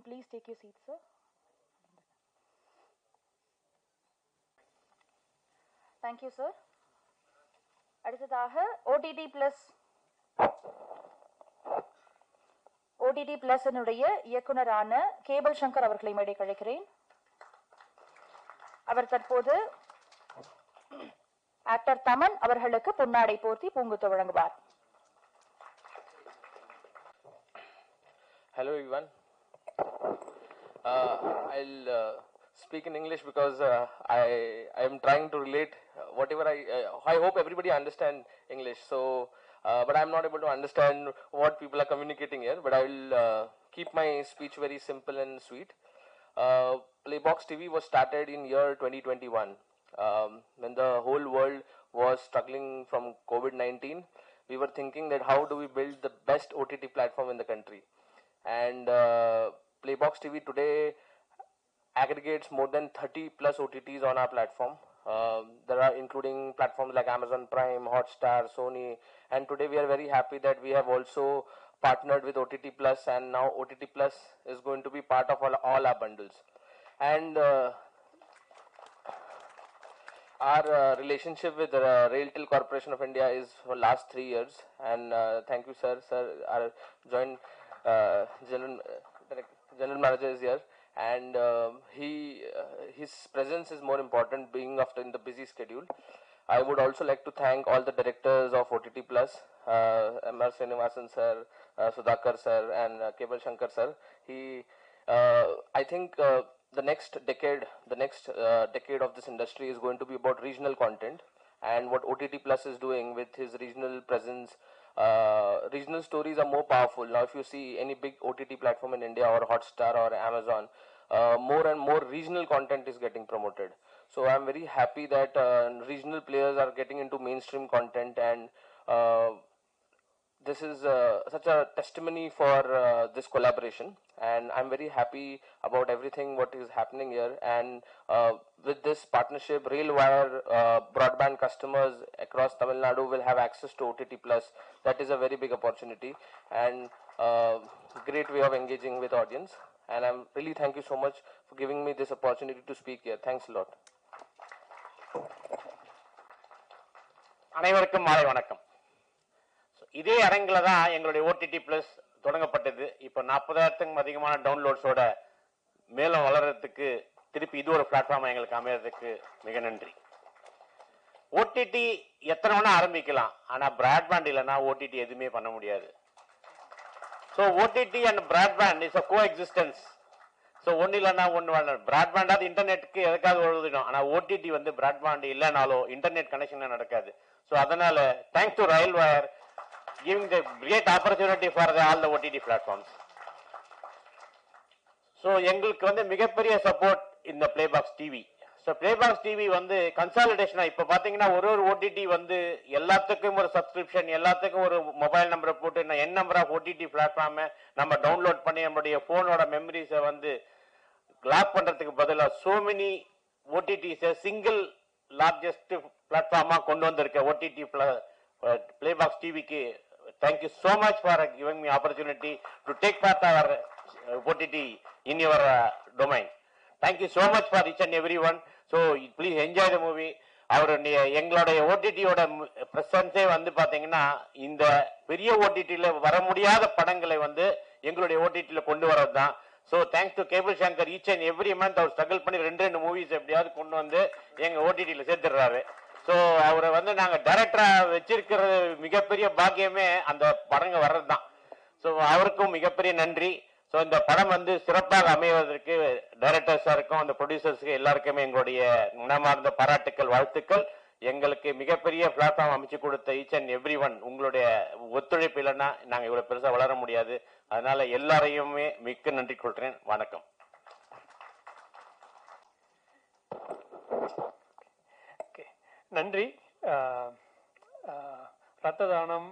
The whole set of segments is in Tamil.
Please take your seats, sir. Thank you, sir. அடுத்ததாக OTT Plus இயக்குனரான கேபிள் சங்கர் அவர்களை மேடை கழைக்கிறேன். அவர் தற்போது ஆக்டர் தமன் அவர்களுக்கு பொன்னாடை போர்த்தி பூங்குத்து வழங்குவார். Hello everyone. I'll speak in English because I am trying to relate whatever I hope everybody understand English. So, but I'm not able to understand what people are communicating here. But I will keep my speech very simple and sweet. Playbox TV was started in year 2021 when the whole world was struggling from COVID-19. We were thinking that how do we build the best OTT platform in the country, and Playbox TV today aggregates more than 30 plus OTTs on our platform. There are including platforms like Amazon Prime, Hotstar, Sony, and today we are very happy that we have also partnered with OTT Plus, and now OTT Plus is going to be part of all our bundles. And our relationship with RailTel Corporation of India is for last 3 years, and thank you, sir. Sir, our joint general manager is here, and his presence is more important, being after in the busy schedule. I would also like to thank all the directors of OTT Plus, M.R. Srinivasan sir, Sudhakar sir, and Kebal Shankar sir. I think the next decade of this industry is going to be about regional content, and what OTT Plus is doing with his regional presence. Regional stories are more powerful. Now, if you see any big OTT platform in India or Hotstar or Amazon, more and more regional content is getting promoted. So I'm very happy that regional players are getting into mainstream content, and this is such a testimony for this collaboration, and I'm very happy about everything what is happening here. And with this partnership, RailWire broadband customers across Tamil Nadu will have access to OTT Plus. That is a very big opportunity and great way of engaging with audience. And I'm really thank you so much for giving me this opportunity to speak here. Thanks a lot. அனைவருக்கும் மாலை வணக்கம். இதே அரங்கில் தான் எங்களுடைய ஓடிடி பிளஸ் தொடங்கப்பட்டது. இப்போ 40,000க்கும் அதிகமான டவுன்லோட்ஸோட மேலும் வளர்றதுக்கு திருப்பி இது ஒரு பிளாட்ஃபார்ம் எங்களுக்கு அமையறதுக்கு மிக நன்றி. ஓடிடி எத்தனை வேணா ஆரம்பிக்கலாம், ஆனால் பிராட்பேண்ட் இல்லைன்னா ஓடிடி எதுவுமே பண்ண முடியாது. So OTT and broadband is a coexistence. So ஒன்று இல்லைன்னா ஒன்று வேணும். பிராட்பேண்டாவது இன்டர்நெட்டுக்கு எதுக்காவது எழுதிடும், ஆனால் ஓடிடி வந்து பிராட்பேண்ட் இல்லைனாலும் இன்டர்நெட் கனெக்ஷன் நடக்காது. ஸோ அதனால thanks to RailWire giving the great opportunity for all the OTT platforms. So எங்களுக்கு வந்து மிகப்பெரிய சப்போர்ட் இந்த பிளேபாக்ஸ் டிவி. ஸோ பிளேபாக்ஸ் டிவி வந்து கன்சாலிடேஷனா இப்போ பார்த்தீங்கன்னா ஒரு ஓடிடி வந்து எல்லாத்துக்கும் ஒரு சப்ஸ்கிரிப்ஷன், எல்லாத்துக்கும் ஒரு மொபைல் நம்பரை போட்டு என் நம்பர் ஆஃப் ஓடிடி பிளாட்ஃபார்மை நம்ம டவுன்லோட் பண்ணி நம்மளுடைய ஃபோனோட மெமரிஸை வந்து லாக் பண்ணுறதுக்கு பதிலாக சோ மெனி ஓடிடிஸை சிங்கிள் லார்ஜஸ்ட் பிளாட்ஃபார்மாக கொண்டு வந்திருக்க ஓடிடி பிளேபாக்ஸ் டிவிக்கு thank you so much for giving me opportunity to take part our OTT in your domain. Thank you so much for each and everyone. So please enjoy the movie. எங்களுடைய ஓடிடியோட பிரசன்ஸே வந்து பாத்தீங்கன்னா இந்த பெரிய ஓடிடியில வர முடியாத படங்களை வந்து எங்களுடைய ஓடிடியில கொண்டு வரது தான். So thanks to cable Shankar, each and every month அவர் ஸ்ட்ரகிள் பண்ணி 2 மூவிஸ் எப்படியாவது கொண்டு வந்து எங்க ஓடிடியில சேர்த்துடுறாரு. ஸோ அவரை வந்து நாங்கள் டைரக்டரா வச்சிருக்கிறது மிகப்பெரிய பாக்கியமே அந்த படங்க வர்றது தான். ஸோ அவருக்கும் மிகப்பெரிய நன்றி. ஸோ இந்த படம் வந்து சிறப்பாக அமைவதற்கு டைரக்டர்ஸா இருக்கும், அந்த ப்ரொடியூசர்ஸ்க்கு எல்லாருக்குமே எங்களுடைய மனமார்ந்த பாராட்டுக்கள், வாழ்த்துக்கள். எங்களுக்கு மிகப்பெரிய பிளாட்ஃபார்ம் அமைச்சு கொடுத்த ஈச் அண்ட் எவ்ரி ஒன் உங்களுடைய ஒத்துழைப்பு இல்லைன்னா நாங்கள் இவ்வளோ பெருசாக வளர முடியாது. அதனால எல்லாரையுமே மிக்க நன்றி கொள்கிறேன். வணக்கம். நன்றி. ரத்த தானம்,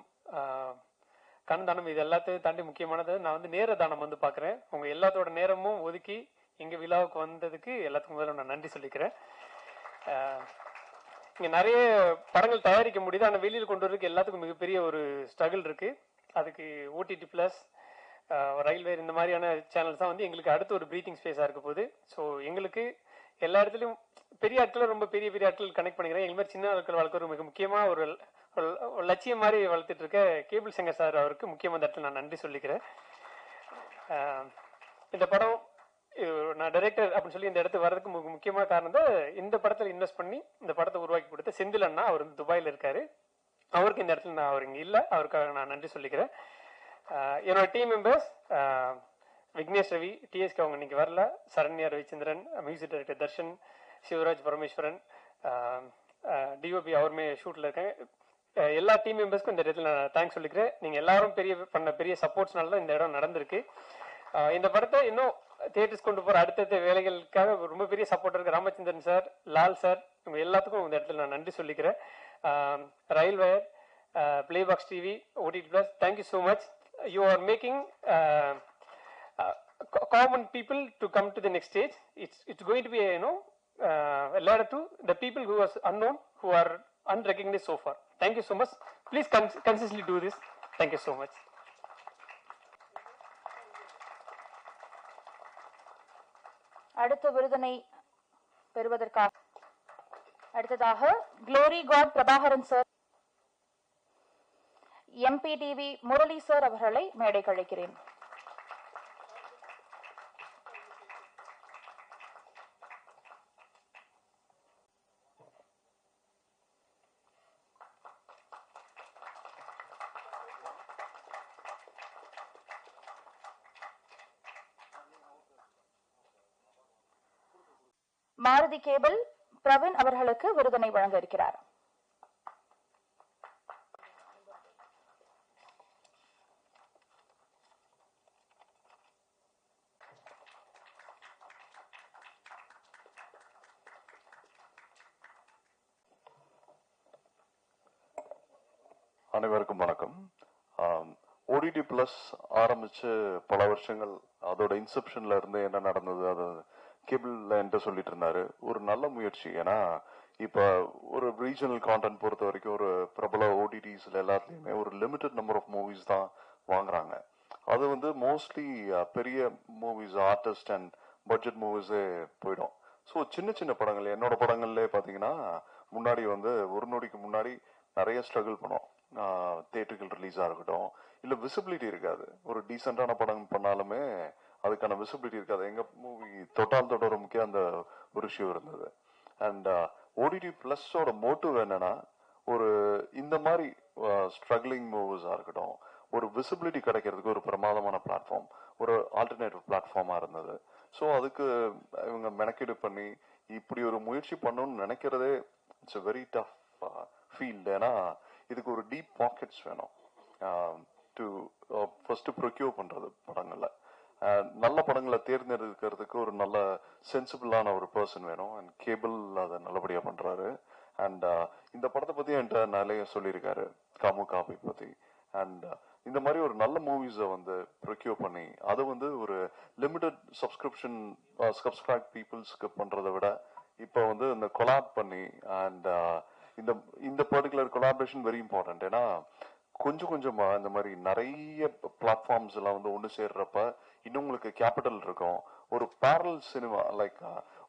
கண் தானம், இது எல்லாத்தையும் தாண்டி முக்கியமானது நான் வந்து நேர தானம் வந்து பார்க்குறேன். உங்கள் எல்லாத்தோட நேரமும் ஒதுக்கி எங்கள் விழாவுக்கு வந்ததுக்கு எல்லாத்துக்கும் முதல்ல நான் நன்றி சொல்லிக்கிறேன். இங்கே நிறைய படங்கள் தயாரிக்க முடியுது, ஆனால் வெளியில் கொண்டு வரதுக்கு எல்லாத்துக்கும் மிகப்பெரிய ஒரு ஸ்ட்ரகிள் இருக்குது. அதுக்கு ஓடிடி ப்ளஸ், ரயில்வே இந்த மாதிரியான சேனல்ஸ் தான் வந்து எங்களுக்கு அடுத்த ஒரு ப்ரீத்திங் ஸ்பேஸாக இருக்க போகுது. ஸோ எங்களுக்கு எல்லா இடத்துலையும் பெரிய ஆட்களை ரொம்ப பெரிய பெரிய ஆட்கள் கனெக்ட் பண்ணிக்கிறேன். எங்கள் மாதிரி சின்ன ஆட்கள் வளர்க்குற மிக முக்கியமாக ஒரு லட்சியம் மாதிரி வளர்த்துட்டு இருக்க கேபிள் சங்கர் சார் அவருக்கு முக்கியமாக இந்த இடத்துல நான் நன்றி சொல்லிக்கிறேன். இந்த படம் நான் டைரக்டர் அப்படின்னு சொல்லி இந்த இடத்துக்கு வர்றதுக்கு முக்கியமான காரணம் தான் இந்த படத்தில் இன்வெஸ்ட் பண்ணி இந்த படத்தை உருவாக்கி கொடுத்த செந்தில் அண்ணா. அவர் வந்து துபாயில் இருக்காரு. அவருக்கு இந்த இடத்துல நான் அவர் இங்கே இல்லை, அவருக்காக நான் நன்றி சொல்லிக்கிறேன். என்னோட team members Vignesh Ravi, DSK அவங்க இன்னைக்கு வரல, Saranya Ravichandran, music director Darshan, Sivaraj Parameswaran, DOP அவருமே ஷூட்டில் இருக்காங்க. எல்லா டீம் மெம்பர்ஸ்க்கும் இந்த இடத்துல நான் தேங்க்ஸ் சொல்லிக்கிறேன். நீங்கள் எல்லாரும் பண்ண பெரிய சப்போர்ட்ஸ்னால தான் இந்த இடம் நடந்திருக்கு. இந்த படத்தை இன்னும் தியேட்டர்ஸ் கொண்டு போகிற அடுத்தடுத்த வேலைகளுக்காக ரொம்ப பெரிய சப்போர்ட் இருக்கு ராமச்சந்திரன் சார், லால் சார், இவங்க எல்லாத்துக்கும் இந்த இடத்துல நான் நன்றி சொல்லிக்கிறேன். Railway, playbox TV, OTT plus, thank you so much. You are making common people to come to the next stage. It's going to be a ladder to the people who are unknown, who are unrecognized so far. Thank you so much. Please consistently do this. Thank you so much. அடுத்த விருதினை பெறுவதற்காக அடுத்ததாக glory god Prabhakaran sir, MPTV Murali sir அவர்களை மேடைக்கு அழைக்கிறேன். மாருதி கேபிள் பிரவீன் அவர்களுக்கு விருதினை வழங்க இருக்கிறார். அனைவருக்கும் வணக்கம். ஓடிடி பிளஸ் ஆரம்பிச்சு பல வருஷங்கள், அதோட இன்செப்ஷன்ல இருந்து என்ன நடந்தது அது கேபிள்ல என்கிட்ட சொல்லிட்டு இருந்தாரு. ஒரு நல்ல முயற்சி. ஏன்னா இப்ப ஒரு ரீஜனல் கான்டென்ட் பொறுத்த வரைக்கும் ஒரு பிரபல ஓடிடிஸ்ல எல்லாத்துலயுமே ஒரு லிமிடெட் நம்பர் ஆஃப் மூவிஸ் தான் வாங்குறாங்க. அது வந்து மோஸ்ட்லி பெரிய மூவிஸ், ஆர்டிஸ்ட் அண்ட் பட்ஜெட் மூவிஸே போயிடும். ஸோ சின்ன சின்ன படங்கள், என்னோட படங்கள்ல பாத்தீங்கன்னா முன்னாடி வந்து ஒரு நொடிக்கு முன்னாடி நிறைய ஸ்ட்ரகிள் பண்ணோம். தியேட்டர்கள் ரிலீஸா இருக்கட்டும், இல்ல விசிபிலிட்டி இருக்காது. ஒரு டீசென்டான படம் பண்ணாலுமே அதுக்கான விசிபிலிட்டி இருக்காது. எங்க மூவி தொட்டால் தொடரும்க்கே அந்த ஒரு இஷ்யூ இருந்தது. அண்ட் ஓடிடி பிளஸோட மோட்டிவ் என்னன்னா, ஒரு இந்த மாதிரி ஸ்ட்ரகிளிங் மூவிஸா இருக்கட்டும், ஒரு விசிபிலிட்டி கிடைக்கிறதுக்கு ஒரு பிரமாதமான பிளாட்ஃபார்ம், ஒரு ஆல்டர்னேட்டிவ் பிளாட்ஃபார்மா இருந்தது. ஸோ அதுக்கு இவங்க மெனக்கெடு பண்ணி இப்படி ஒரு முயற்சி பண்ணணும்னு நினைக்கிறதே இட்ஸ் வெரி டஃப் ஃபீல்டு. ஏன்னா இதுக்கு ஒரு டீப் பாக்கெட்ஸ் வேணும் டு ஃபர்ஸ்ட் ப்ரொக்யூர் பண்றது படங்கள்ல. நல்ல படங்களை தேர்ந்தெடுக்கிறதுக்கு ஒரு நல்ல சென்சிபிளான ஒரு பர்சன் வேணும். அண்ட் கேபிள் அதை நல்லபடியா பண்றாரு. அண்ட் இந்த படத்தை பத்தி என்கிட்ட நிறைய சொல்லியிருக்காரு, காமு காப்பி பத்தி. அண்ட் இந்த மாதிரி ஒரு நல்ல மூவிஸை வந்து ப்ரொக்யூர் பண்ணி அதை வந்து ஒரு லிமிடெட் சப்ஸ்கிரைப் பீப்புள்ஸ்க்கு பண்றதை விட இப்போ வந்து இந்த கொலாப் பண்ணி அண்ட் இந்த பர்டிகுலர் கொலாபரேஷன் வெரி இம்பார்ட்டன்ட். ஏன்னா கொஞ்சம் கொஞ்சமா இந்த மாதிரி நிறைய பிளாட்ஃபார்ம்ஸ் எல்லாம் வந்து ஒன்று சேர்றப்ப இன்னும் உங்களுக்கு கேபிட்டல் இருக்கும். ஒரு பேரல் சினிமா லைக்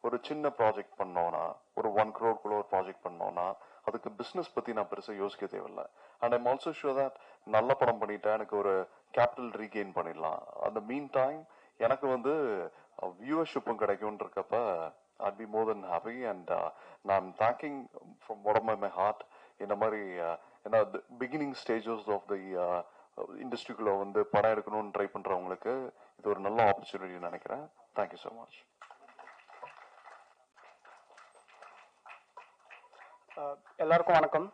ஒரு சின்ன ப்ராஜெக்ட் பண்ணோம்னா, ஒரு 1 crore ஒரு ப்ராஜெக்ட் பண்ணோம்னா அதுக்கு பிசினஸ் பத்தி நான் பெருசா யோசிக்க தேவையில்லை. And I'm also sure that நல்ல படம் பண்ணிட்டேன், எனக்கு ஒரு கேபிட்டல் ரீகெயின் பண்ணிடலாம். அந்த மீன் டைம் எனக்கு வந்து வியூவர்ஷிப்பும் கிடைக்கும்ன்றக்கப்ப I'd be more than happy. And I'm thanking from bottom of my heart இந்த மாதிரி பிகினிங் ஸ்டேஜஸ் ஆஃப் தி இண்டஸ்ட்ரிக்குள்ள வந்து படம் எடுக்கணும்னு ட்ரை பண்றவங்களுக்கு இது ஒரு நல்ல ஆப்பர்ச்சுனிட்டி நினைக்கிறேன். Thank you so much. எல்லாருக்கும் வணக்கம்.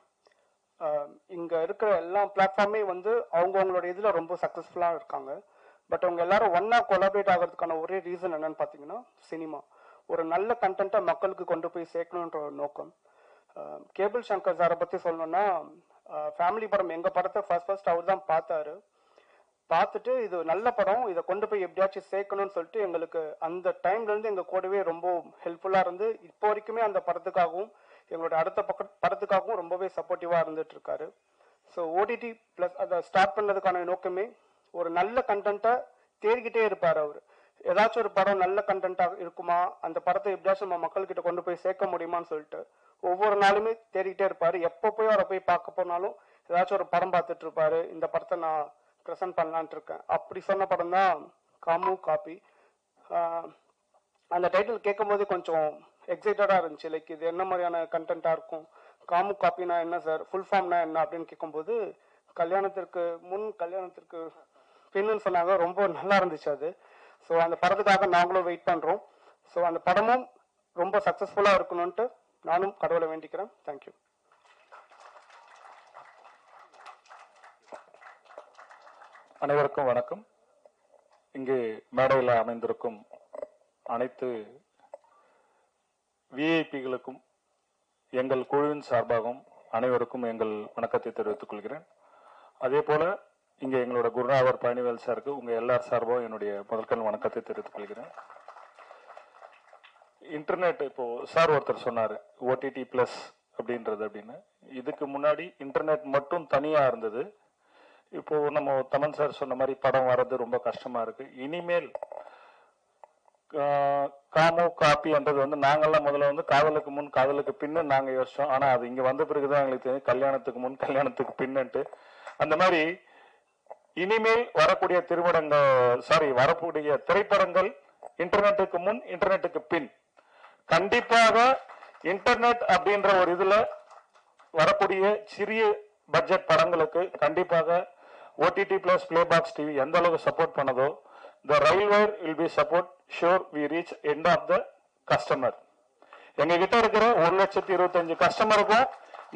இங்கே இருக்கிற எல்லா பிளாட்ஃபார்மே வந்து அவங்களோட இதில் ரொம்ப சக்ஸஸ்ஃபுல்லாக இருக்காங்க. பட் அவங்க எல்லாரும் ஒன்றா கொலாபரேட் ஆகிறதுக்கான ஒரே ரீசன் என்னன்னு பார்த்தீங்கன்னா சினிமா. ஒரு நல்ல கண்டென்ட்டை மக்களுக்கு கொண்டு போய் சேர்க்கணுன்ற ஒரு நோக்கம். கேபிள் சங்கர் சாரை பற்றி சொல்லணும்னா ஃபேமிலி படம் எங்கள் படத்தை ஃபர்ஸ்ட் அவர் தான் பார்த்தாரு. பார்த்துட்டு இது நல்ல படம், இதை கொண்டு போய் எப்படியாச்சும் சேர்க்கணும்னு சொல்லிட்டு எங்களுக்கு அந்த டைம்லேருந்து எங்கள் கூடவே ரொம்ப ஹெல்ப்ஃபுல்லாக இருந்து இப்போ வரைக்குமே அந்த படத்துக்காகவும் எங்களோட அடுத்த படத்துக்காகவும் ரொம்பவே சப்போர்ட்டிவாக இருந்துட்டு இருக்காரு. ஸோ ஓடிடி ப்ளஸ் அதை ஸ்டார்ட் பண்ணதுக்கான நோக்கமே ஒரு நல்ல கண்டென்ட்டை தேடிக்கிட்டே இருப்பார் அவர். ஏதாச்சும் ஒரு படம் நல்ல கண்டென்ட்டாக இருக்குமா, அந்த படத்தை எப்படியாச்சும் நம்ம மக்கள்கிட்ட கொண்டு போய் சேர்க்க முடியுமான்னு சொல்லிட்டு ஒவ்வொரு நாளுமே தேடிக்கிட்டே இருப்பார். எப்போ போய் அவரை போய் பார்க்க போனாலும் ஏதாச்சும் ஒரு படம் பார்த்துட்டு இருப்பாரு. இந்த படத்தை நான் ப்ரெசென்ட் பண்ணலான்ட்டு இருக்கேன். அப்படி சொன்ன படம் தான் காமு காப்பி. அந்த டைட்டில் கேட்கும் போது கொஞ்சம் எக்ஸைட்டடாக இருந்துச்சு. லைக் இது என்ன மாதிரியான கண்டென்ட்டாக இருக்கும், காமு காப்பினா என்ன சார், ஃபுல் ஃபார்ம்னா என்ன அப்படின்னு கேட்கும்போது கல்யாணத்திற்கு முன் கல்யாணத்திற்கு பின்னு சொன்னாங்க. ரொம்ப நல்லா இருந்துச்சு அது. ஸோ அந்த படத்துக்காக நாங்களும் வெயிட் பண்ணுறோம். ஸோ அந்த படமும் ரொம்ப சக்ஸஸ்ஃபுல்லாக இருக்கணும்ன்ட்டு நானும் கடவுளை வேண்டிக்கிறேன். தேங்க்யூ. அனைவருக்கும் வணக்கம். இங்கு மேடையில் அமைந்திருக்கும் அனைத்து விஐபிகளுக்கும் எங்கள் குழுவின் சார்பாகவும் அனைவருக்கும் எங்கள் வணக்கத்தை தெரிவித்துக் கொள்கிறேன். அதே போல இங்கே எங்களோட குருநாதர் பழனிவேல் சாருக்கு உங்க எல்லார் சார்பாகவும் என்னுடைய முதற்கண் வணக்கத்தை தெரிவித்துக் கொள்கிறேன். இன்டர்நெட் இப்போ சார் ஒருத்தர் சொன்னாரு ஓடிடி பிளஸ் அப்படின்றது அப்படின்னு. இதுக்கு முன்னாடி இன்டர்நெட் மட்டும் தனியா இருந்தது. இப்போ நம்ம தமன் சார் சொன்ன மாதிரி படம் வர்றது ரொம்ப கஷ்டமா இருக்கு. இனிமேல் காமோ காப்பின்றது வந்து நாங்கெல்லாம் முதல்ல வந்து காதலுக்கு முன் காதலுக்கு பின்னு நாங்க யோசிச்சோம். ஆனா அது இங்க வந்த பிறகுதான் எங்களுக்கு தெரியும் கல்யாணத்துக்கு முன் கல்யாணத்துக்கு பின்னுட்டு. அந்த மாதிரி இனிமேல் வரக்கூடிய வரக்கூடிய திரைப்படங்கள் இன்டர்நெட்டுக்கு முன் இன்டர்நெட்டுக்கு பின். கண்டிப்பாக இன்டர்நெட் அப்படின்ற ஒரு இதுல வரக்கூடிய சிறிய பட்ஜெட் படங்களுக்கு கண்டிப்பாக ஓடிடி பிளஸ் பிளேபாக்ஸ் டிவி எந்த அளவுக்கு support பண்ணதோ the railway will be support sure we reach end of the customer. எங்க கிட்ட இருக்கிற 1,25,000 கஸ்டமருக்கும்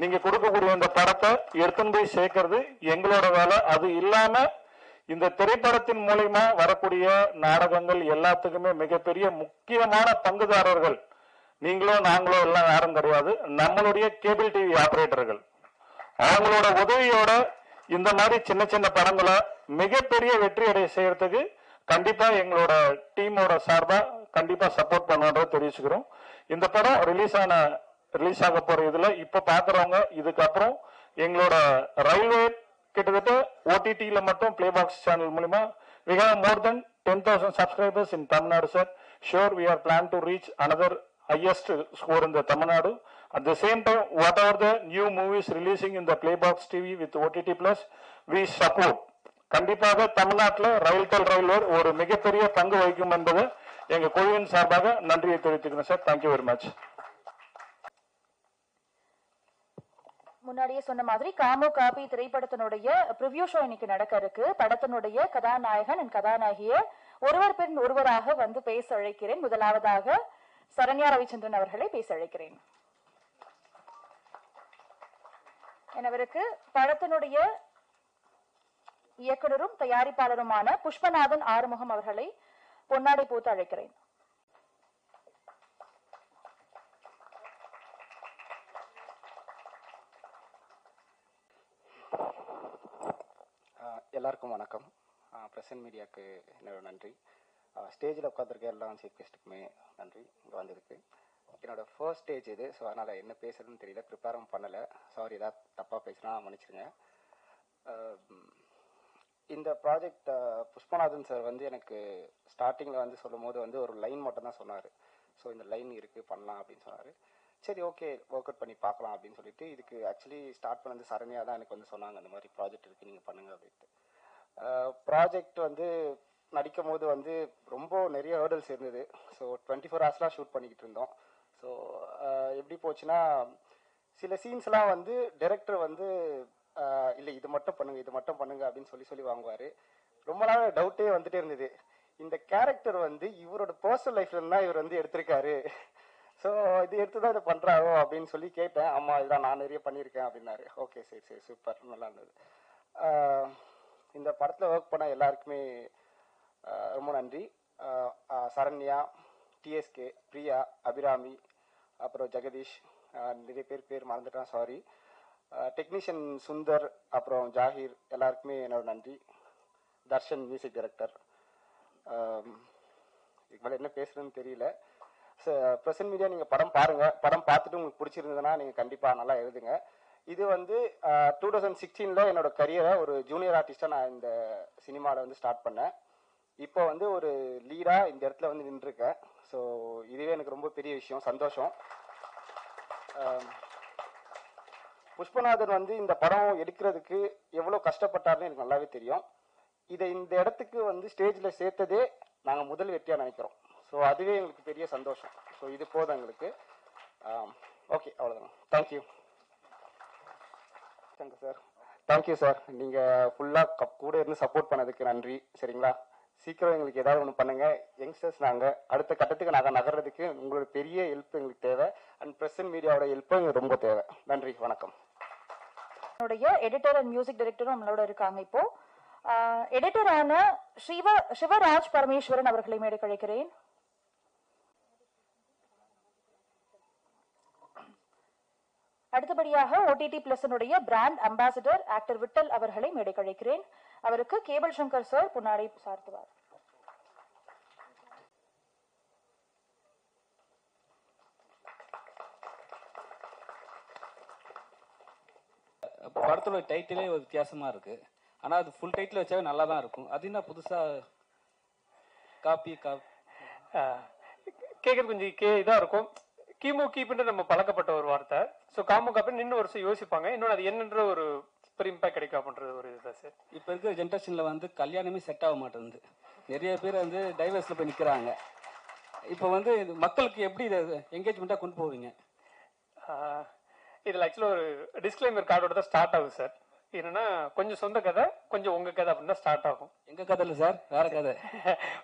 நீங்க கொடுக்கக்கூடிய இந்த படத்தை எடுத்துன்னு போய் சேர்க்கிறது எங்களோட வேலை. அது இல்லாம இந்த திரைப்படத்தின் மூலமா வரக்கூடிய நாடகங்கள் எல்லாத்துக்குமே மிகப்பெரிய முக்கியமான பங்குதாரர்கள் நீங்களோ நாங்களோ எல்லாம் யாரும் கிடையாது, நம்மளுடைய கேபிள் டிவி ஆபரேட்டர்கள். அவங்களோட உதவியோட இந்த மாதிரி சின்ன சின்ன படங்களை மிகப்பெரிய வெற்றி அடைய செய்யறதுக்கு கண்டிப்பா எங்களோட டீமோட சார்பா கண்டிப்பா சப்போர்ட் பண்ணுன்றதை தெரிவிச்சுக்கிறோம். இந்த படம் ரிலீஸ் ஆக போற இதுல இப்ப பாக்குறவங்க இதுக்கப்புறம் எங்களோட ரயில்வே கிட்டத்தட்ட ஓடிடியில மட்டும் பிளேபாக்ஸ் சேனல் மூலமா we have more than 10,000 subscribers in Tamil Nadu, sir. Sure, we are plan to reach another highest score in the Tamil Nadu. At the same time, whatever the new movies releasing in the Playbox TV with OTT Plus, we support. கண்டிப்பாக தமிழ்நாட்டில் ரயில்வே ஒரு மிகப்பெரிய பங்கு வகிக்கும் என்பது எங்க குழுவின் சார்பாக நன்றியை தெரிவித்துக்கிறேன் சார். Thank you very much. முன்னாடியே சொன்ன மாதிரி காமோ காப்பி திரைப்படத்தினுடைய ப்ரிவ்யூ ஷோ இன்னைக்கு நடக்க இருக்கு. படத்தினுடைய கதாநாயகன் and கதாநாயகியை ஒருவர் பின் ஒருவராக வந்து பேச அழைக்கிறேன். முதலாவதாக சரண்யா ரவிச்சந்திரன் அவர்களை பேச அழைக்கிறேன். அவருக்கு படத்தினுடைய இயக்குனரும் தயாரிப்பாளருமான புஷ்பநாதன் ஆறுமுகம் அவர்களை பொன்னாடை போட்டு அழைக்கிறேன். எல்லாருக்கும் வணக்கம். பிரசன்ட் மீடியாவுக்கு என்னோட நன்றி. ஸ்டேஜில் உட்காந்துருக்க எல்லா சீஃப் கெஸ்ட்டுக்குமே நன்றி இங்கே வந்ததுக்கு. என்னோட ஃபர்ஸ்ட் ஸ்டேஜ் இது. ஸோ அதனால் என்ன பேசுறதுன்னு தெரியல, ப்ரிப்பேரும் பண்ணலை. சாரி, ஏதாவது தப்பாக பேசினா மன்னிச்சிருங்க. இந்த ப்ராஜெக்ட் புஷ்பநாதன் சார் வந்து எனக்கு ஸ்டார்டிங்கில் வந்து சொல்லும் போது வந்து ஒரு லைன் மட்டும் தான் சொன்னார். ஸோ இந்த லைன் இருக்குது பண்ணலாம் அப்படின்னு சொன்னார். சரி, ஓகே, ஒர்க் அவுட் பண்ணி பார்க்கலாம் அப்படின்னு சொல்லிட்டு இதுக்கு ஆக்சுவலி ஸ்டார்ட் பண்ணது சரண்யா தான் எனக்கு வந்து சொன்னாங்க, இந்த மாதிரி ப்ராஜெக்ட் இருக்குது நீங்கள் பண்ணுங்க அப்படின்ட்டு. ப்ராஜெக்ட் வந்து நடிக்கும் போது வந்து ரொம்ப நிறைய ஹேர்டல்ஸ் இருந்தது. ஸோ 24 ஹவர்ஸ்லாம் ஷூட் பண்ணிக்கிட்டு இருந்தோம். ஸோ எப்படி போச்சுன்னா சில சீன்ஸ்லாம் வந்து டைரக்டர் வந்து இல்லை இது மட்டும் பண்ணுங்க இது மட்டும் பண்ணுங்க அப்படின்னு சொல்லி வாங்குவார். ரொம்ப நாள் டவுட்டே வந்துட்டே இருந்தது, இந்த கேரக்டர் வந்து இவரோட பர்சனல் லைஃப்ல இருந்தா இவர் வந்து எடுத்திருக்காரு. ஸோ இது எடுத்து தான் இதை பண்ணுறாரோ அப்படின்னு சொல்லி கேட்டேன். ஆமா இதுதான் நான் நிறைய பண்ணியிருக்கேன் அப்படின்னாரு. ஓகே சரி சரி சூப்பர், நல்லா இருந்தது. இந்த படத்தில் ஒர்க் பண்ண எல்லாருக்குமே ரொம்ப நன்றி. சரண்யா, டிஎஸ்கே, பிரியா, அபிராமி, அப்புறம் ஜெகதீஷ், நிறைய பேர் மறந்துட்டேன், சாரி. டெக்னீஷியன் சுந்தர், அப்புறம் ஜாகிர், எல்லாருக்குமே என்னோட நன்றி. Darshan music director. இதுக்கு மேலே என்ன பேசுறதுன்னு தெரியல. பிரசன்ட் மீடியா நீங்கள் படம் பாருங்கள். படம் பார்த்துட்டு உங்களுக்கு பிடிச்சிருந்ததுன்னா நீங்கள் கண்டிப்பாக நல்லா எழுதுங்க. இது வந்து 2016 என்னோட கரியரை ஒரு ஜூனியர் ஆர்டிஸ்டாக நான் இந்த சினிமாவில் வந்து ஸ்டார்ட் பண்ணேன். இப்போ வந்து ஒரு லீடாக இந்த இடத்துல வந்து நின்றுருக்கேன். ஸோ இதுவே எனக்கு ரொம்ப பெரிய விஷயம், சந்தோஷம். புஷ்பநாதன் வந்து இந்த படம் எடுக்கிறதுக்கு எவ்வளோ கஷ்டப்பட்டாருன்னு எனக்கு நல்லாவே தெரியும். இதை இந்த இடத்துக்கு வந்து ஸ்டேஜில் சேர்த்ததே நாங்கள் முதல் வெற்றியாக நினைக்கிறோம். ஸோ அதுவே எங்களுக்கு பெரிய சந்தோஷம். ஸோ இது போதும் எங்களுக்கு. ஓகே, அவ்வளோதான். Thank you. Thank you sir. Thank you sir. நீங்கள் ஃபுல்லாக கூட இருந்து சப்போர்ட் பண்ணதுக்கு நன்றி. சரிங்களா, சீக்கிரம் எங்களுக்கு ஏதாவது ஒன்று பண்ணுங்கள். யங்ஸ்டர்ஸ் நாங்கள் அடுத்த கட்டத்துக்கு நாங்கள் நகர்றதுக்கு உங்களோட பெரிய ஹெல்ப் எங்களுக்கு தேவை. அண்ட் பிரசன்ட் மீடியாவோட ஹெல்ப்பும் எங்களுக்கு ரொம்ப தேவை. நன்றி, வணக்கம். என்னுடைய எடிட்டர் அண்ட் மியூசிக் டைரக்டரும் நம்மளோட இருக்காங்க. இப்போ எடிட்டரான சிவராஜ் பரமேஸ்வரன் அவர்களை மேடை கழிக்கிறேன். அடுத்தபடியாக ஓடிடி பிளஸினுடைய பிராண்ட் அம்பாசிடர் ஆக்டர் விட்டல் அவர்களை மேடை கழிக்கிறேன். அவருக்கு கேபிள் சங்கர் சார் புன்னாடை சார்த்துவார். படத்தோட டைட்டிலே ஒரு வித்தியாசமா இருக்கு. ஆனா அது ஃபுல் டைட்டில் வச்சாவே நல்லா தான் இருக்கும். அது என்ன புதுசா காப்பி கேட்கறது கொஞ்சம் இதாக இருக்கும். கிமு கீப்புன்ற நம்ம பழக்கப்பட்ட ஒரு வார்த்தை. ஸோ காமு காப்பின்னு இன்னும் வருஷம் யோசிப்பாங்க. இன்னொன்று அது என்னன்ற ஒரு இம்பாக்ட் கிடைக்கும் அப்படின்றது ஒரு இதுதான் சார். இப்போ இருக்கிற ஜென்ரேஷன்ல வந்து கல்யாணமே செட் ஆக மாட்டேங்குது. நிறைய பேர் வந்து டைவர்ஸ்ல போய் நிற்கிறாங்க. இப்போ வந்து மக்களுக்கு எப்படி இதை என்கேஜ்மெண்ட்டாக கொண்டு போவீங்க? இதில் ஆக்சுவலாக ஒரு டிஸ்க்ளைமர் கார்டோட தான் ஸ்டார்ட் ஆகுது சார். என்னன்னா கொஞ்சம் சொந்த கதை, கொஞ்சம் உங்க கதை அப்படின்னு தான் ஸ்டார்ட் ஆகும். எங்க கதை இல்லை சார், வேற கதை.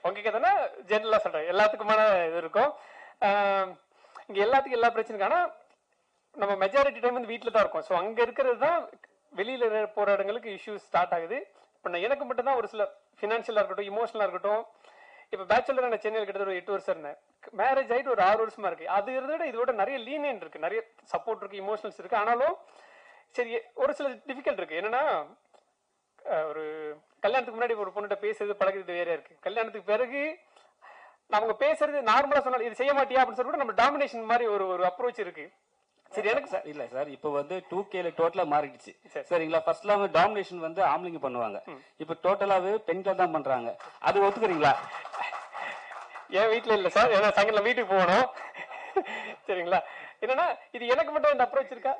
உங்க கதைன்னா ஜென்ரலா சொல்றேன், எல்லாத்துக்குமான இது இருக்கும். இங்க எல்லாத்துக்கும் எல்லா பிரச்சனைக்கும். ஆனா நம்ம மெஜாரிட்டி டைம் வந்து வீட்டில் தான் இருக்கும். ஸோ அங்க இருக்கிறது தான் வெளியில போற இடங்களுக்கு இஷ்யூஸ் ஸ்டார்ட் ஆகுது. இப்போ நான் எனக்கு மட்டும் தான் ஒரு சில ஃபினான்ஷியலா இருக்கட்டும், இமோஷனலா இருக்கட்டும். இப்போ பேச்சுலர் நான் சென்னையில் கிட்டத்தட்ட ஒரு 8 வருஷம் இருந்தேன். மேரேஜ் ஆகிட்டு ஒரு 6 வருஷமா இருக்கு. அது இருந்தோட இதோட நிறைய லீனியன்ட் இருக்கு, நிறைய சப்போர்ட் இருக்கு, இமோஷனல்ஸ் இருக்கு. ஆனாலும் சரி ஒரு சில டிஃபிகல்ட் இருக்கு. என்னன்னா ஒரு கல்யாணத்துக்கு முன்னாடி ஒரு பொண்ணுகிட்ட பேசுறது பழகிறது வேற இருக்கு. கல்யாணத்துக்கு பிறகு அவங்க பேசுறது நார்மலா சொன்னாலும் இது செய்ய மாட்டியா அப்படின்னு சொல்லி நம்ம டாமினேஷன் மாதிரி ஒரு அப்ரோச் இருக்கு. சரி எனக்கு சார் இல்ல சார், இப்போ வந்து 2K டோட்டலா மாறிடுச்சு சரிங்களா. ஃபர்ஸ்ட்ல வந்து டாமினேஷன் வந்து ஆம்பளைங்க பண்ணுவாங்க, இப்போ டோட்டலாவே பெண்கள் தான் பண்றாங்க. அது ஒத்துக்கிறீங்களா? என் வீட்டுல இல்ல சார், ஏன்னா சாயங்காலம் வீட்டுக்கு போகணும். சரிங்களா, என்னன்னா இது எனக்கு மட்டும் இந்த அப்ரோச் இருக்கா,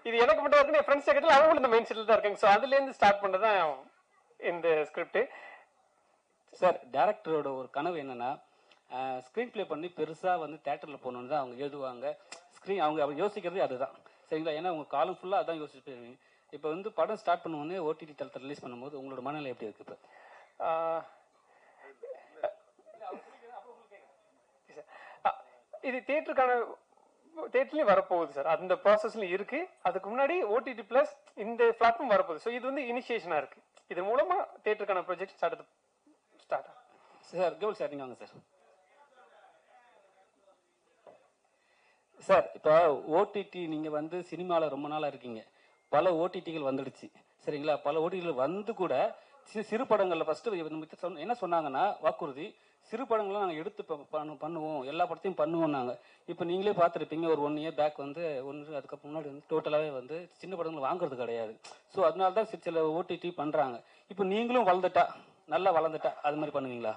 இது எனக்கு மட்டும் இருக்கு. என் ஃப்ரெண்ட்ஸ் கேட்கல அவங்களும் இந்த மைண்ட் செட்டில் தான் இருக்காங்க. ஸோ அதுல இருந்து ஸ்டார்ட் பண்ணதான் இந்த ஸ்கிரிப்ட். சார் டைரக்டரோட ஒரு கனவு என்னன்னா ஸ்கிரீன் பிளே பண்ணி பெருசா வந்து தியேட்டர்ல போகணும்னு தான் அவங்க எழுதுவாங்க. ஸ்கிரீன் அவங்க யோசிக்கிறது அதுதான் சரிங்களா. ஏன்னா உங்க காலம் ஃபுல்லா அதான் யோசிச்சு போயிருவீங்க. இப்போ வந்து படம் ஸ்டார்ட் பண்ணுவோன்னே ஓடிடி தளத்தில் ரிலீஸ் பண்ணும்போது உங்களோட மனநிலை எப்படி இருக்கு? இப்போ இது தேட்டர்லயும் வரப்போகுது சார், அந்த ப்ராசஸ்ல இருக்கு. அதுக்கு முன்னாடி ஓடிடி பிளஸ் இந்த பிளாட்ஃபார்ம் வரப்போகுது. ஸோ இது வந்து இனிஷியேஷனா இருக்கு. இது மூலமா தேட்டருக்கான ப்ராஜெக்ட் ஸ்டார்ட் ஆகும். சார் கேவல் சார் நீங்க வாங்க சார். சார் இப்போ ஓடிடி நீங்க வந்து சினிமாவில் ரொம்ப நாளா இருக்கீங்க, பல ஓடிடிகள் வந்துடுச்சு சரிங்களா. பல ஓடிடிகள் வந்து கூட சிறு படங்கள்ல ஃபர்ஸ்ட் என்ன சொன்னாங்கன்னா வாக்குறுதி, சிறு படங்கள்லாம் நாங்கள் எடுத்து பண்ணுவோம், எல்லா படத்தையும் பண்ணுவோம் நாங்கள். இப்போ நீங்களே பார்த்துருப்பீங்க ஒரு 1 year பேக் வந்து அதுக்கு முன்னாடி வந்து டோட்டலாகவே வந்து சின்ன படங்கள் வாங்குறது கிடையாது. ஸோ அதனால தான் சில ஓடிடி பண்ணுறாங்க. இப்போ நீங்களும் நல்லா வளர்ந்துட்டா அது மாதிரி பண்ணுவீங்களா?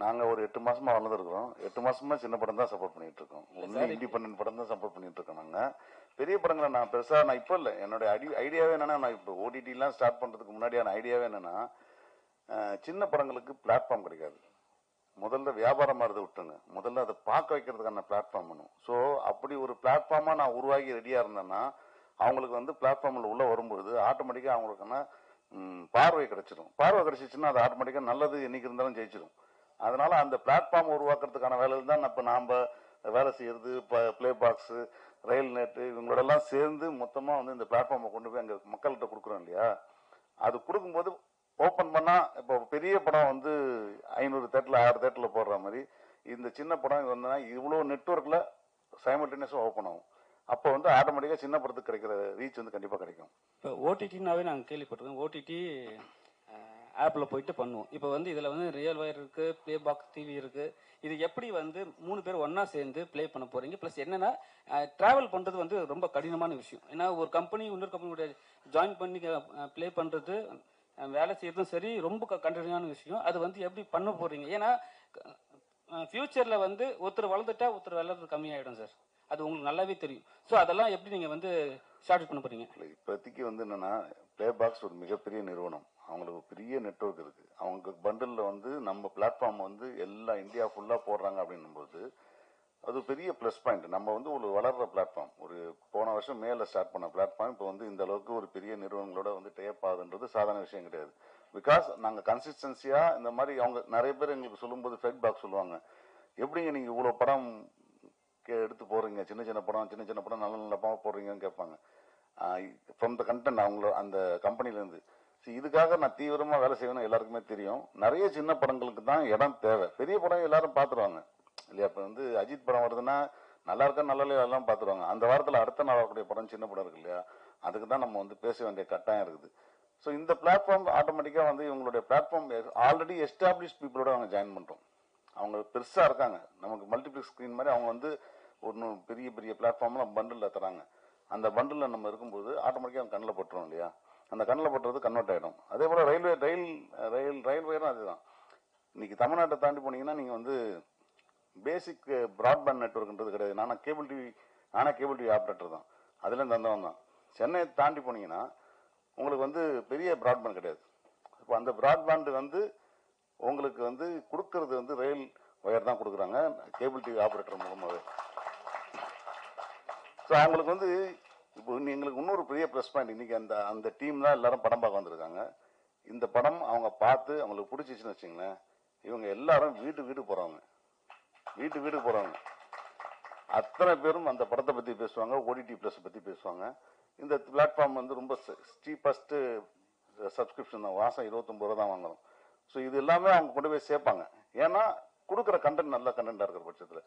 நாங்க ஒரு 8 மாசமா வளர்ந்துருக்கோம். 8 மாசமா சின்ன படம் தான் சப்போர்ட் பண்ணிட்டு இருக்கோம். ஒன்லி இண்டிபெண்டன்ட் படம் தான் சப்போர்ட் பண்ணிட்டு இருக்கோம். பெரிய படங்களை நான் பெருசா நான் இப்போ இல்லை. என்னுடைய ஐடியாவே என்னன்னா, நான் இப்போ ஓடிடி எல்லாம் ஸ்டார்ட் பண்றதுக்கு முன்னாடியான ஐடியாவே என்னன்னா, சின்ன படங்களுக்கு பிளாட்ஃபார்ம் கிடைக்காது. முதல்ல வியாபாரம் மாதிரி விட்டுருங்க, முதல்ல அதை பார்க்க வைக்கிறதுக்கான பிளாட்ஃபார்ம் பண்ணும். ஸோ அப்படி ஒரு பிளாட்ஃபார்மா நான் உருவாகி ரெடியா இருந்தேன்னா அவங்களுக்கு வந்து பிளாட்ஃபார்ம்ல உள்ள வரும்பொழுது ஆட்டோமேட்டிக்கா அவங்களுக்கான பார்வை கிடைச்சிடும். பார்வை கிடைச்சிச்சுன்னா அது ஆட்டோமேட்டிக்கா நல்லது என்னைக்கு இருந்தாலும் ஜெயிச்சிடும். அதனால அந்த பிளாட்ஃபார்ம் உருவாக்குறதுக்கான வேலையில் தான் இப்போ நாம் வேலை செய்யறது. இப்போ பிளே பாக்ஸு, ரயில் நெட்டு இவங்களோட எல்லாம் சேர்ந்து மொத்தமாக வந்து இந்த பிளாட்ஃபார்மை கொண்டு போய் அங்கே மக்கள்கிட்ட கொடுக்குறோம் இல்லையா. அது கொடுக்கும்போது ஓப்பன் பண்ணால் இப்போ பெரிய படம் வந்து 500 தேட்டரில் 1000 தேட்டரில் போடுற மாதிரி இந்த சின்ன படம் வந்ததுன்னா இவ்வளோ நெட்ஒர்க்கில் சைமல்டேனியஸாக ஓப்பன் ஆகும். அப்போ வந்து ஆட்டோமேட்டிக்காக சின்ன படத்துக்கு கிடைக்கிற ரீச் வந்து கண்டிப்பாக கிடைக்கும். இப்போ ஓடிடினாவே நாங்கள் கேள்விப்பட்டிருக்கோம். ஓடிடி ஆப்பில் போயிட்டு பண்ணுவோம். இப்போ வந்து இதில் வந்து ரியல் வயர் இருக்குது, ப்ளே பாக்ஸ் டிவி இருக்குது. இது எப்படி வந்து 3 பேர் ஒன்றா சேர்ந்து ப்ளே பண்ண போகிறீங்க? ப்ளஸ் என்னென்னா ட்ராவல் பண்ணுறது வந்து ரொம்ப கடினமான விஷயம். ஏன்னா ஒரு கம்பெனி இன்னொரு கம்பெனியோட ஜாயின் பண்ணி ப்ளே பண்ணுறது, வேலை செய்யறதும் சரி, ரொம்ப கடினமான விஷயம். அது வந்து எப்படி பண்ண போகிறீங்க? ஏன்னா ஃப்யூச்சரில் வந்து ஒருத்தர் வளர்ந்துட்டா ஒருத்தர் வளர்றது கம்மியாயிடும் சார். அது உங்களுக்கு நல்லாவே தெரியும். ஸோ அதெல்லாம் எப்படி நீங்கள் வந்து ஷார்ட் பண்ண போகிறீங்க? இப்போதைக்கு வந்து என்னென்னா பிளே பாக்ஸ் ஒரு மிகப்பெரிய நிறுவனம், அவங்களுக்கு பெரிய நெட்வொர்க் இருக்கு. அவங்க பண்டில் வந்து நம்ம பிளாட்ஃபார்ம் வந்து எல்லா இந்தியா ஃபுல்லா போடுறாங்க அப்படின்னும்போது அது பெரிய ப்ளஸ் பாயிண்ட். நம்ம வந்து ஒரு வளர்ற பிளாட்ஃபார்ம், ஒரு போன வருஷம் மேல ஸ்டார்ட் பண்ண பிளாட்ஃபார்ம் இப்போ வந்து இந்த அளவுக்கு ஒரு பெரிய நிறுவனங்களோட வந்து டேப் ஆகுதுன்றது சாதாரண விஷயம் கிடையாது. பிகாஸ் நாங்கள் கன்சிஸ்டன்சியா இந்த மாதிரி அவங்க நிறைய பேர் எங்களுக்கு சொல்லும்போது ஃபீட்பேக் சொல்லுவாங்க, எப்படிங்க நீங்க இவ்வளவு படம் எடுத்து போடுறீங்க, சின்ன சின்ன படம் நல்ல நல்ல படம் போடுறீங்கன்னு கேட்பாங்க. ஃப்ரம் த கண்டென்ட் அவங்கள அந்த கம்பெனில இருந்து. இதுக்காக நான் தீவிரமா வேலை செய்யணும் எல்லாருக்குமே தெரியும். நிறைய சின்ன படங்களுக்கு தான் இடம் தேவை, பெரிய படம் எல்லாரும் பாத்துருவாங்க இல்லையா. இப்ப வந்து அஜித் படம் வருதுன்னா நல்லா இருக்கா நல்லா இல்லையா எல்லாம் பாத்துருவாங்க. அந்த வாரத்துல அடுத்த நாள் வரக்கூடிய படம் சின்ன படம் இருக்கு இல்லையா, அதுக்கு தான் நம்ம வந்து பேச வேண்டிய கட்டாயம் இருக்குது. ஸோ இந்த பிளாட்ஃபார்ம் ஆட்டோமேட்டிக்கா வந்து இவங்களுடைய பிளாட்ஃபார்ம் ஆல்ரெடி எஸ்டாப்ளிஷ் பீப்புளோட அவங்க ஜாயின் பண்றோம். அவங்க பெருசா இருக்காங்க, நமக்கு மல்டிபிளெக்ஸ் ஸ்கிரீன் மாதிரி அவங்க வந்து ஒரு பெரிய பெரிய பிளாட்ஃபார்ம்லாம் பண்டில் தராங்க. அந்த பண்டில் நம்ம இருக்கும்போது ஆட்டோமேட்டிக்கா அவங்க கண்ணில் பட்டுரும் இல்லையா. அந்த கண்ணில் பட்டுறது கன்வெர்ட் ஆகிடும். அதே போல ரயில்வேரும் அதுதான். இன்னைக்கு தமிழ்நாட்டை தாண்டி போனீங்கன்னா நீங்க வந்து பேசிக் பிராட்பேண்ட் நெட்வொர்க்ன்றது கிடையாது. நானே கேபிள் டிவி ஆப்ரேட்டர் தான், அதுல இருந்து வந்தவன் தான். சென்னையை தாண்டி போனீங்கன்னா உங்களுக்கு வந்து பெரிய பிராட்பேண்ட் கிடையாது. இப்போ அந்த பிராட்பேண்ட் வந்து உங்களுக்கு வந்து கொடுக்கறது வந்து ரயில் வயர் தான் கொடுக்குறாங்க, கேபிள் டிவி ஆப்ரேட்டர் மூலமாவே. ஸோ அவங்களுக்கு வந்து இப்போ எங்களுக்கு இன்னொரு பெரிய ப்ளஸ் பாயிண்ட், இன்னைக்கு அந்த டீம் தான் எல்லாரும் படம் பார்க்க வந்திருக்காங்க. இந்த படம் அவங்க பார்த்து அவங்களுக்கு பிடிச்சிச்சுன்னு வச்சுங்களேன், இவங்க எல்லாரும் வீட்டுக்கு போறவங்க, வீட்டுக்கு போறவங்க அத்தனை பேரும் அந்த படத்தை பத்தி பேசுவாங்க, ஓடிடி பிளஸ் பத்தி பேசுவாங்க. இந்த பிளாட்ஃபார்ம் வந்து ரொம்ப சீப்பஸ்ட் சப்ஸ்கிரிப்ஷன் தான், மாசம் 29 ரூபா தான் வாங்கணும். ஸோ இது எல்லாமே அவங்க கொண்டு போய் சேர்ப்பாங்க, ஏன்னா கொடுக்குற கண்டென்ட் நல்ல கண்டென்ட்டா இருக்கிற பட்சத்தில்.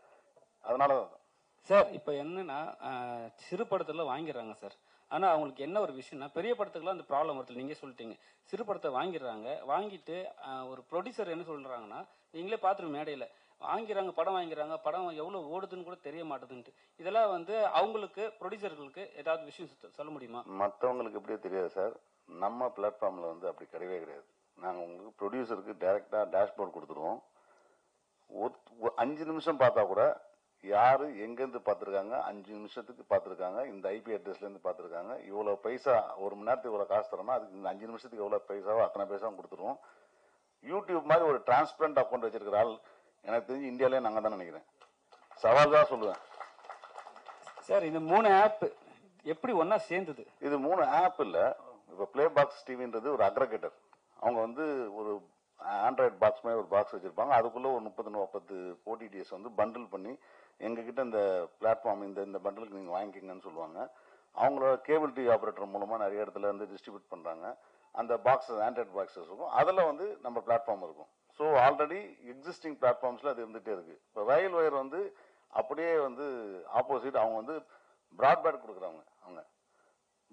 அதனால சார் இப்போ என்னன்னா சிறு படத்துல வாங்கிடுறாங்க சார். ஆனா அவங்களுக்கு என்ன ஒரு விஷயம்னா, பெரிய படத்துக்குலாம் அந்த ப்ராப்ளம் வருது. நீங்க சொல்லிட்டீங்க, சிறு படத்தை வாங்கிடுறாங்க. வாங்கிட்டு ஒரு ப்ரொடியூசர் என்ன சொல்றாங்கன்னா, நீங்களே பார்த்துருங்க மேடையில வாங்கிறாங்க, படம் வாங்கிறாங்க, படம் எவ்வளவு ஓடுதுன்னு கூட தெரிய மாட்டேதுன்ட்டு. இதெல்லாம் வந்து அவங்களுக்கு ப்ரொடியூசர்களுக்கு ஏதாவது விஷயம் சொல்ல முடியுமா? மற்றவங்களுக்கு எப்படியே தெரியாது சார், நம்ம பிளாட்ஃபார்ம்ல வந்து அப்படி கிடையவே கிடையாது. நாங்கள் உங்களுக்கு ப்ரொடியூசருக்கு டைரக்டா டேஷ்போர்ட் கொடுத்துருவோம். 5 நிமிஷம் பார்த்தா கூட யாரு எங்கேருந்து பார்த்துருக்காங்க, 5 நிமிஷத்துக்கு பார்த்துருக்காங்க, இந்த ஐபி அட்ரஸ்ல இருந்து பார்த்துருக்காங்க, இவ்வளவு பைசா ஒரு மணி நேரத்துக்கு இவ்வளவு காசு தரோம்னா அதுக்கு இந்த 5 நிமிஷத்துக்கு எவ்வளவு பைசாவோ அத்தனை பைசாவும் கொடுத்துருவோம். யூடியூப் மாதிரி ஒரு டிரான்ஸ்பரண்ட் அக்கௌண்ட் வச்சிருக்கிற ஆள் எனக்கு தெரிஞ்சு இந்தியாவிலே நாங்க தான் நினைக்கிறேன். சவால் தான் சொல்லுவேன் சார். இந்த 3 ஆப் எப்படி ஒன்னா சேர்ந்தது? இது 3 ஆப் இல்ல. இப்ப பிளே பாக்ஸ் டிவின்றது ஒரு அக்ரகேட்டர். அவங்க வந்து ஒரு ஆண்ட்ராய்டு பாக்ஸ் மாதிரி ஒரு பாக்ஸ் வச்சிருப்பாங்க, அதுக்குள்ள ஒரு 30-40 ஓடிடிஎஸ் வந்து பண்டில் பண்ணி எங்ககிட்ட இந்த பிளாட்ஃபார்ம் இந்த பண்டிலுக்கு நீங்க வாங்கிக்கிங்கன்னு சொல்லுவாங்க. அவங்களோட கேபிள் டிவி ஆபரேட்டர் மூலமா நிறைய இடத்துல வந்து டிஸ்ட்ரிபியூட் பண்றாங்க. அந்த பாக்ஸ் ஆண்ட்ராய்டு பாக்ஸஸ் இருக்கும், அதுல வந்து நம்ம பிளாட்ஃபார்ம் இருக்கும். ஸோ ஆல்ரெடி எக்ஸிஸ்டிங் பிளாட்ஃபார்ம்ஸ்ல அது இருந்துட்டே இருக்கு. இப்போ ரயில் வயர் வந்து அப்படியே வந்து ஆப்போசிட், அவங்க வந்து பிராட்பேண்ட் கொடுக்குறாங்க. அவங்க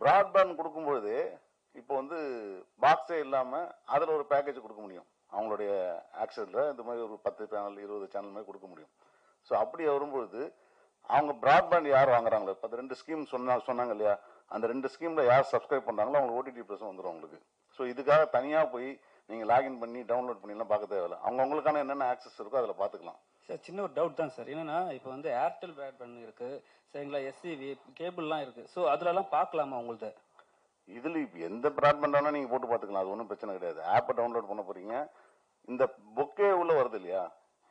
பிராட்பேண்ட் கொடுக்கும்பொழுது இப்போ வந்து பாக்ஸே இல்லாம அதுல ஒரு பேக்கேஜ் கொடுக்க முடியும். அவங்களுடைய ஆக்சஸ்ல இந்த மாதிரி ஒரு 10 சேனல் 20 சேனல் மாதிரி கொடுக்க முடியும். ஸோ அப்படி வரும்பொழுது அவங்க பிராட்பேண்ட் யார் வாங்குறாங்களோ, இப்போ 2 ஸ்கீம் சொன்னாங்க இல்லையா, அந்த 2 ஸ்கீம்ல யார் சப்ஸ்கிரைப் பண்றாங்களோ அவங்க ஓடிடி பிளஸ் வந்துடும் உங்களுக்கு. ஸோ இதுக்காக தனியா போய் நீங்க லாகின் பண்ணி டவுன்லோட் பண்ணிலாம் பார்க்க தேவையில்லை, அவங்களுக்கான என்னென்ன ஆக்சஸ் இருக்கோ அதில் பார்த்துக்கலாம். சார் சின்ன ஒரு டவுட் தான் சார். என்னன்னா இப்போ வந்து ஏர்டெல் பிராட்பேண்ட் இருக்கு சரிங்களா, எஸ்சிவி கேபிள்லாம் இருக்கு. ஸோ அதுலலாம் பார்க்கலாமா உங்கள்த? இதுல எந்த பிராட்பேண்ட் வேணா நீங்க போட்டு பார்த்துக்கலாம், அது ஒன்றும் பிரச்சனை கிடையாது. ஆப்பை டவுன்லோட் பண்ண போறீங்க, இந்த பொக்கே உள்ள வருது இல்லையா.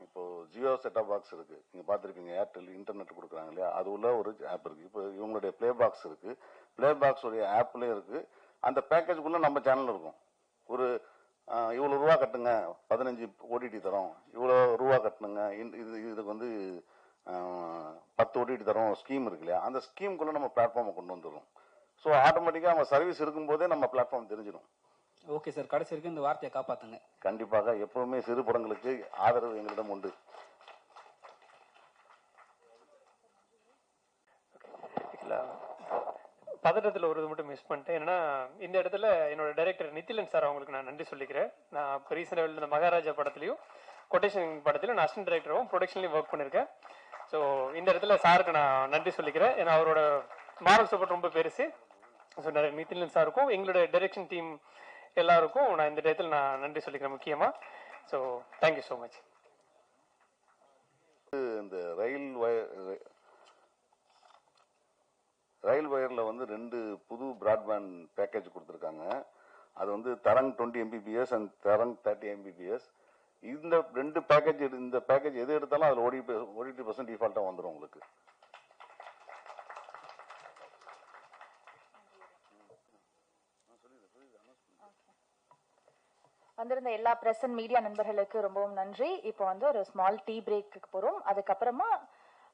இப்போ ஜியோ செட்டாப் பாக்ஸ் இருக்கு, நீங்க பாத்துருக்கீங்க, ஏர்டெல் இன்டர்நெட் கொடுக்குறாங்க இல்லையா, அது உள்ள ஒரு ஆப் இருக்கு. இப்போ இவங்களுடைய பிளே பாக்ஸ் இருக்கு, பிளே பாக்ஸ் உடைய ஆப்லயே இருக்கு. அந்த பேக்கேஜுக்குள்ள நம்ம சேனல் இருக்கும். ஒரு இவ்வளோ ரூபா கட்டுங்க, 15 ஓடிடி தரோம், இவ்வளோ ரூபா கட்டணுங்க, இதுக்கு வந்து 10 ஓடிடி தரோம் ஸ்கீம் இருக்கு இல்லையா, அந்த ஸ்கீமுக்குள்ளே நம்ம பிளாட்ஃபார்மை கொண்டு வந்துடுறோம். ஸோ ஆட்டோமேட்டிக்காக அவங்க சர்வீஸ் இருக்கும்போதே நம்ம பிளாட்ஃபார்ம் தெரிஞ்சிடும். ஓகே சார், கடைசி வரைக்கும் இந்த வார்த்தையை காப்பாத்துங்க. கண்டிப்பாக எப்பவுமே சிறு படங்களுக்கு ஆதரவு எங்களிடம் உண்டு. பதட்டத்தில் ஒரு இது மட்டும் மிஸ் பண்ணிட்டேன். ஏன்னா இந்த இடத்துல என்னோட டைரக்டர் நித்திலன் சார் அவங்களுக்கு நான் நன்றி சொல்லிக்கிறேன். நான் இப்போ ரீசெண்டாக இந்த மகாராஜா படத்துலையும் கொட்டேஷன் படத்துலையும் நான் அசிஸ்டன்ட் டைரக்டரும் ப்ரொடக்ஷன்லையும் ஒர்க் பண்ணியிருக்கேன். ஸோ இந்த இடத்துல சாருக்கு நான் நன்றி சொல்லிக்கிறேன். ஏன்னா அவரோட மாரல் சப்போர்ட் ரொம்ப பெருசு. ஸோ நித்திலன் சாருக்கும் எங்களோட டைரக்ஷன் டீம் எல்லாருக்கும் நான் இந்த டயத்தில் நான் நன்றி சொல்லிக்கிறேன் முக்கியமாக. So thank you so much. இந்த ரயில் வயர்ல வந்து 2 புது பிராட்பேண்ட் பேக்கேஜ் கொடுத்துருக்காங்க. அது வந்து தரங் 20 Mbps அண்ட் தரங் 30 Mbps. இந்த 2 பேக்கேஜ், இந்த பேக்கேஜ் எது எடுத்தாலும் அதில் ODT% டிஃபால்ட்டாக வந்துடும் உங்களுக்கு. வந்திருந்த எல்லா பிரஸ் அண்ட் மீடியா நண்பர்களுக்கு ரொம்பவும் நன்றி. இப்போ வந்து ஒரு ஸ்மால் டீ பிரேக்கு போறோம். அதுக்கப்புறமா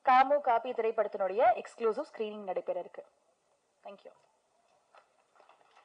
காமு காப்பி திரைப்படத்தினுடைய எக்ஸ்க்ளூசிவ் ஸ்கிரீனிங் நடைபெற இருக்கு. தேங்க்யூ.